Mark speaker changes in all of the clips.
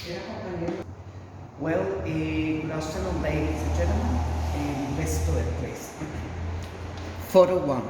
Speaker 1: Well, good afternoon, ladies and gentlemen, and let's do it, please. Photo 1,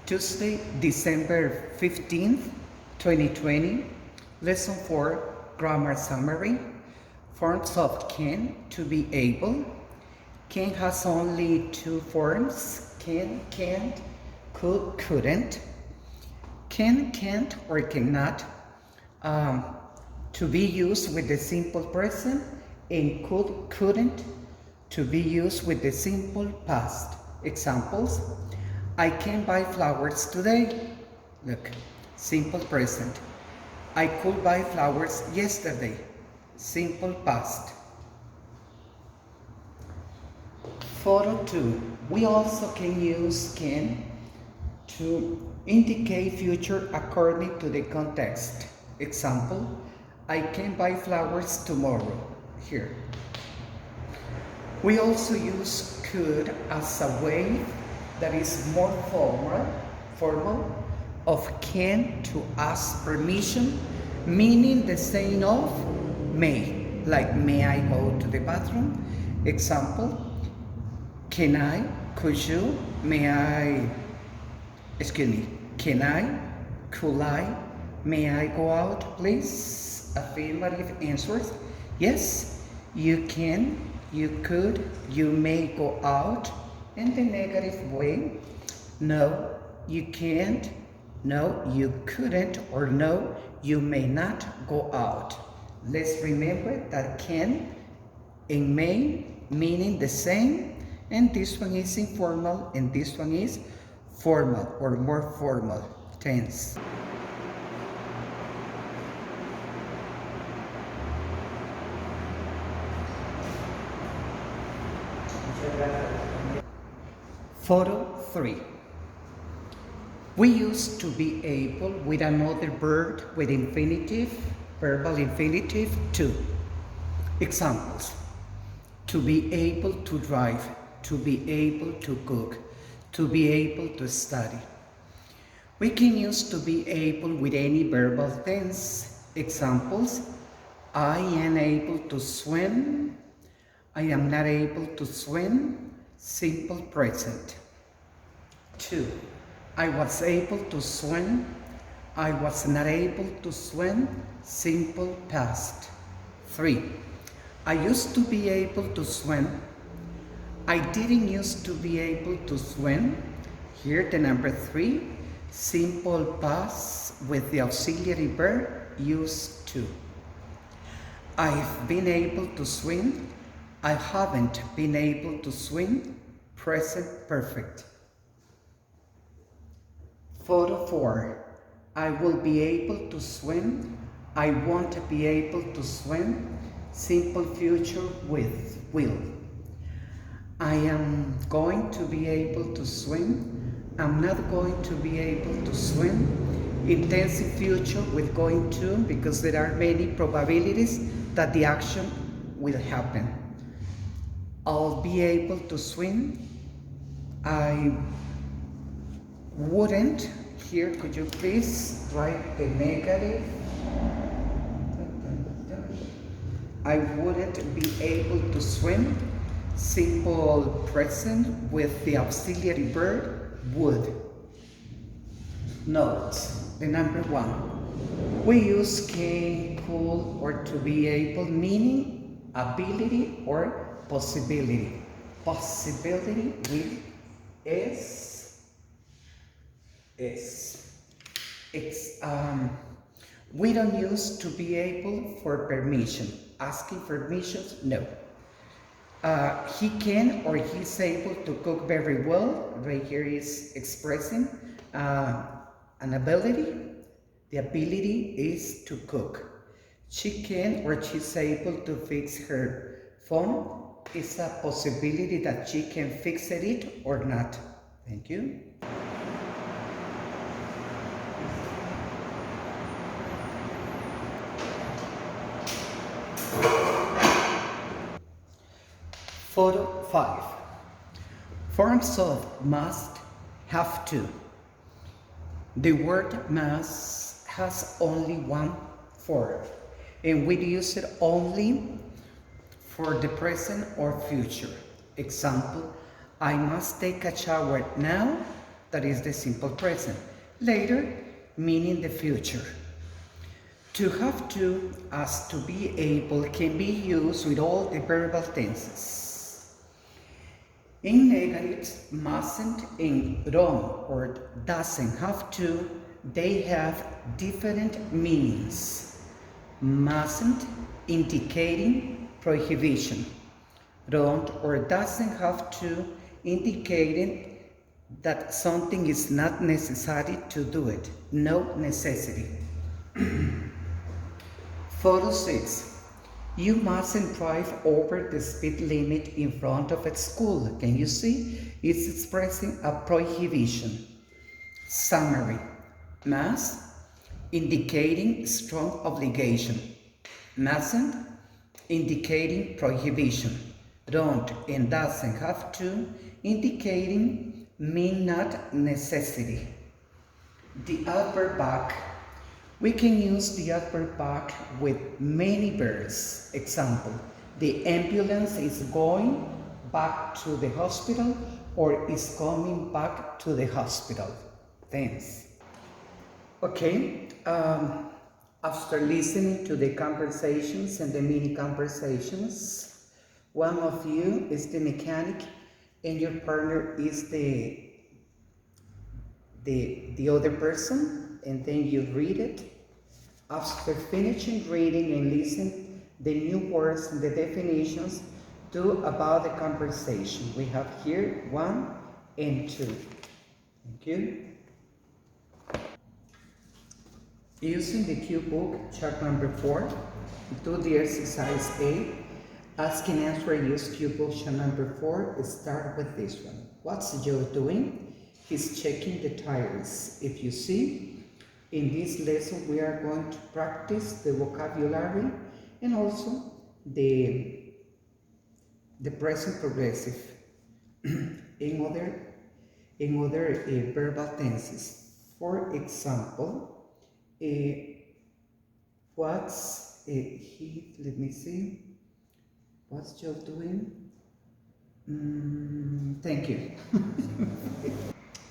Speaker 1: Tuesday, December 15th, 2020, Lesson 4, Grammar Summary, Forms of can, to be able. Can has only two forms, can, can't, could, couldn't. Can, can't, or cannot, to be used with the simple present, and could, couldn't, to be used with the simple past. Examples: I can buy flowers today. Look, simple present. I could buy flowers yesterday. Simple past. Photo 2. We also can use can to indicate future according to the context. Example: I can buy flowers tomorrow. Here. We also use could as a way that is more formal of can to ask permission, meaning the saying of may, like may I go to the bathroom? Example: can I, could you, may I, can I, could I, may I go out please? Affirmative answers: yes, you can, you could, you may go out. And the negative way: no, you can't, no, you couldn't, or no, you may not go out. Let's remember that can and may meaning the same, and this one is informal and this one is formal or more formal tense. Photo 3. We use to be able with another verb with infinitive, verbal infinitive to. Examples: to be able to drive, to be able to cook, to be able to study. We can use to be able with any verbal tense. Examples: I am able to swim, I am not able to swim. Simple present. 2. I was able to swim, I was not able to swim. Simple past. 3. I used to be able to swim, I didn't used to be able to swim. Here the number 3, simple past with the auxiliary verb used to. I've been able to swim, I haven't been able to swim. Present perfect. Photo 4. I will be able to swim, I won't be able to swim. Simple future with will. I am going to be able to swim, I'm not going to be able to swim. Intensive future with going to, because there are many probabilities that the action will happen. I'll be able to swim, I wouldn't. Here, could you please write the negative? I wouldn't be able to swim. Simple present with the auxiliary verb would. Note the number 1. We use can, could, or to be able, meaning ability or possibility. Possibility with is. We don't use to be able for permission. Asking permissions, no. He can or he's able to cook very well. Right here is expressing an ability. The ability is to cook. She can or she's able to fix her phone. It's a possibility that she can fix it or not. Thank you. Photo 5. Forms of must, have to. The word must has only one form. and we use it only for the present or future. Example, I must take a shower now, that is the simple present. Later, meaning the future. To have to, as to be able, can be used with all the verbal tenses. In negatives, mustn't and don't or doesn't have to, they have different meanings. Mustn't indicating prohibition. Don't or doesn't have to indicating that something is not necessary to do it. No necessity. Photo 6. You mustn't drive over the speed limit in front of a school. Can you see? It's expressing a prohibition. Summary. Must, indicating strong obligation. Mustn't, indicating prohibition. Don't and doesn't have to, indicating mean not necessity. The adverb back. We can use the adverb back with many verbs. Example, the ambulance is going back to the hospital or is coming back to the hospital. Thanks. Okay, after listening to the conversations and the mini conversations, one of you is the mechanic and your partner is the other person, and then you read it. After finishing reading and listening the new words and the definitions, do about the conversation. We have here 1 and 2. Thank you. Using the cue book, chart number 4, do the exercise A. Ask and answer, use cue book, chart number 4. Start with this one. What's Joe doing? He's checking the tires. If you see, in this lesson we are going to practice the vocabulary and also the present progressive in other verbal tenses. For example, what's he? Let me see. What's Joe doing? Thank you.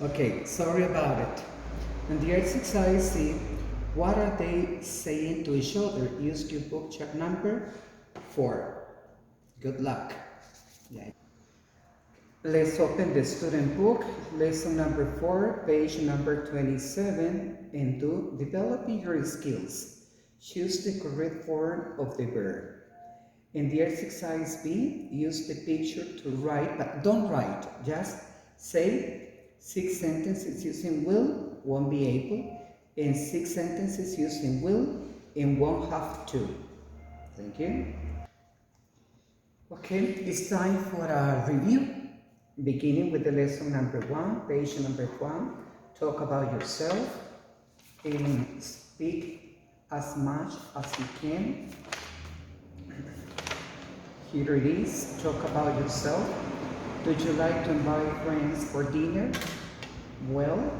Speaker 1: Okay, sorry about it. And the exercise C, what are they saying to each other? Use your book chart number 4. Good luck. Yeah. Let's open the student book, lesson number 4, page number 27, and do developing your skills. Choose the correct form of the verb. In the exercise B, use the picture to write, but don't write, just say 6 sentences using will, won't be able, and 6 sentences using will and won't have to. Thank you. Okay, it's time for a review. Beginning with the lesson number 1, page number 1. Talk about yourself and speak as much as you can. Here it is. Talk about yourself. Would you like to invite friends for dinner? Well,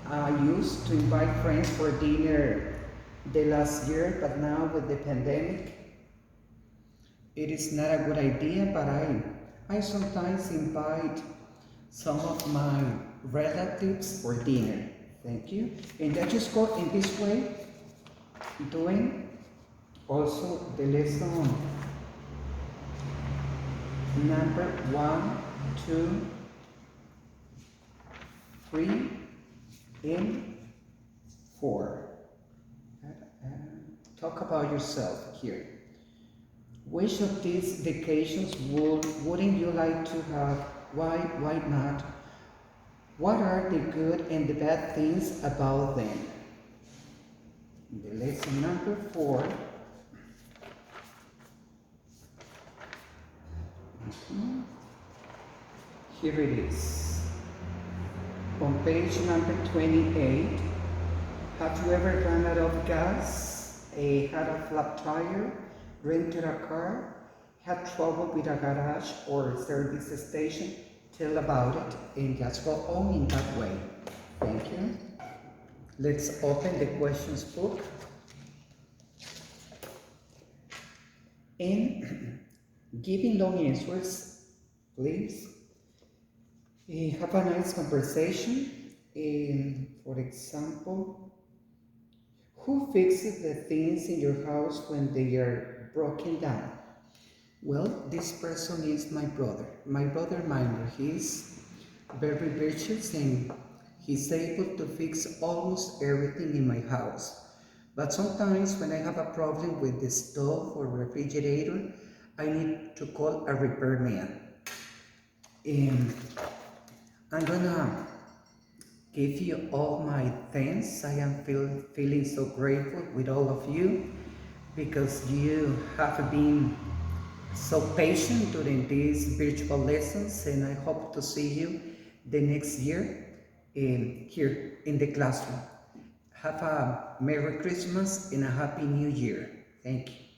Speaker 1: I used to invite friends for dinner the last year, but now with the pandemic, it is not a good idea, but I sometimes invite some of my relatives for dinner. Thank you. And I just go in this way, doing also the lesson number 1, 2, 3, and 4. Talk about yourself here. Which of these vacations wouldn't you like to have? Why not? What are the good and the bad things about them? The lesson number 4. Here it is. On page number 28, have you ever run out of gas, had a flat tire, rented a car, had trouble with a garage or service station? Tell about it and just go on in that way. Thank you. Let's open the questions book. And giving long answers, please. Have a nice conversation. For example, who fixes the things in your house when they are broken down? Well, this person is my brother minor. He's very virtuous and he's able to fix almost everything in my house. But sometimes when I have a problem with the stove or refrigerator, I need to call a repairman. And I'm gonna give you all my thanks. I am feeling so grateful with all of you because you have been so patient during these virtual lessons, and I hope to see you the next year here in the classroom. Have a Merry Christmas and a Happy New Year. Thank you.